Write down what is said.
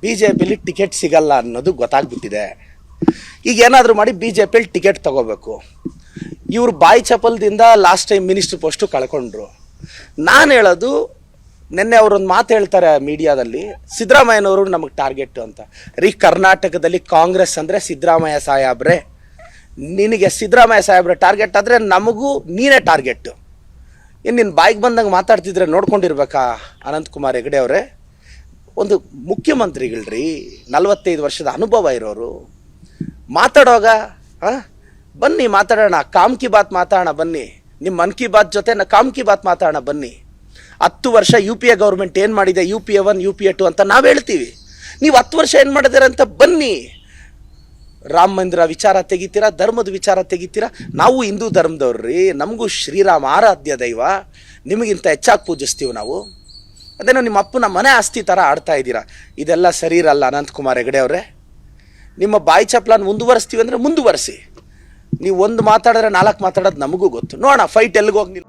BJPಲಿ ticket ಸಿಗಲ್ಲ ಅನ್ನೋದು ಗೊತ್ತಾಗ್ಬಿಟ್ಟಿದೆ. ಈಗ ಏನಾದರೂ ಮಾಡಿ BJPಲಿ ಟಿಕೆಟ್ ತಗೋಬೇಕು. ಇವರು ಬಾಯಿ ಚಪಲದಿಂದ ಲಾಸ್ಟ್ ಟೈಮ್ ಮಿನಿಸ್ಟರ್ ಪೋಸ್ಟು ಕಳ್ಕೊಂಡ್ರು. ನಾನು ಹೇಳೋದು, ನಿನ್ನೆ ಅವರೊಂದು ಮಾತು ಹೇಳ್ತಾರೆ ಮೀಡಿಯಾದಲ್ಲಿ, ಸಿದ್ದರಾಮಯ್ಯನವರು ನಮಗೆ ಟಾರ್ಗೆಟ್ ಅಂತ. ಕರ್ನಾಟಕದಲ್ಲಿ ಕಾಂಗ್ರೆಸ್ ಅಂದರೆ ಸಿದ್ದರಾಮಯ್ಯ ಸಾಹೇಬ್ರೆ. ನಿನಗೆ ಸಿದ್ದರಾಮಯ್ಯ ಸಾಹೇಬ್ರೆ ಟಾರ್ಗೆಟ್ ಆದರೆ ನಮಗೂ ನೀನೇ ಟಾರ್ಗೆಟ್ಟು. ಇನ್ನು ನಿನ್ನ ಬಾಯಿಗೆ ಬಂದಂಗೆ ಮಾತಾಡ್ತಿದ್ರೆ ನೋಡ್ಕೊಂಡಿರ್ಬೇಕಾ ಅನಂತಕುಮಾರ್ ಹೆಗಡೆ ಅವರೇ? ಒಂದು ಮುಖ್ಯಮಂತ್ರಿಗಳ್ರಿ, 45 ವರ್ಷದ ಅನುಭವ ಇರೋರು ಮಾತಾಡೋವಾಗ ಬನ್ನಿ ಮಾತಾಡೋಣ, ಕಾಮ್ ಕಿ ಬಾತ್ ಮಾತಾಡೋಣ ಬನ್ನಿ, ನಿಮ್ಮ ಮನ್ ಕಿ ಬಾತ್ ಜೊತೆ ಕಾಮ್ ಕಿ ಬಾತ್ ಮಾತಾಡೋಣ ಬನ್ನಿ. 10 ವರ್ಷ UPA ಗೌರ್ಮೆಂಟ್ ಏನು ಮಾಡಿದೆ, UPA 1 UPA 2 ಅಂತ ನಾವು ಹೇಳ್ತೀವಿ. ನೀವು 10 ವರ್ಷ ಏನು ಮಾಡಿದ್ದೀರ ಅಂತ ಬನ್ನಿ. ರಾಮ ಮಂದಿರ ವಿಚಾರ ತೆಗಿತೀರಾ, ಧರ್ಮದ ವಿಚಾರ ತೆಗಿತೀರಾ. ನಾವು ಹಿಂದೂ ಧರ್ಮದವ್ರಿ, ನಮಗೂ ಶ್ರೀರಾಮ ಆರಾಧ್ಯ ದೈವ, ನಿಮಗಿಂತ ಹೆಚ್ಚಾಗಿ ಪೂಜಿಸ್ತೀವಿ ನಾವು. ಅದೇನೋ ನಿಮ್ಮ ಅಪ್ಪನ ಮನೆ ಆಸ್ತಿ ಥರ ಆಡ್ತಾ ಇದ್ದೀರಾ. ಇದೆಲ್ಲ ಸರಿ ಇರಲ್ಲ ಅನಂತಕುಮಾರ್ ಹೆಗಡೆ ಅವರೇ. ನಿಮ್ಮ ಬಾಯಿ ಚಪ್ಲನ್ನು ಮುಂದುವರಿಸ್ತೀವಿ ಅಂದರೆ ಮುಂದುವರಿಸಿ. ನೀವು ಒಂದು ಮಾತಾಡಿದ್ರೆ 4 ಮಾತಾಡೋದು ನಮಗೂ ಗೊತ್ತು. ನೋಡೋಣ ಫೈಟ್ ಎಲ್ಲಿಗೆ ಹೋಗಿ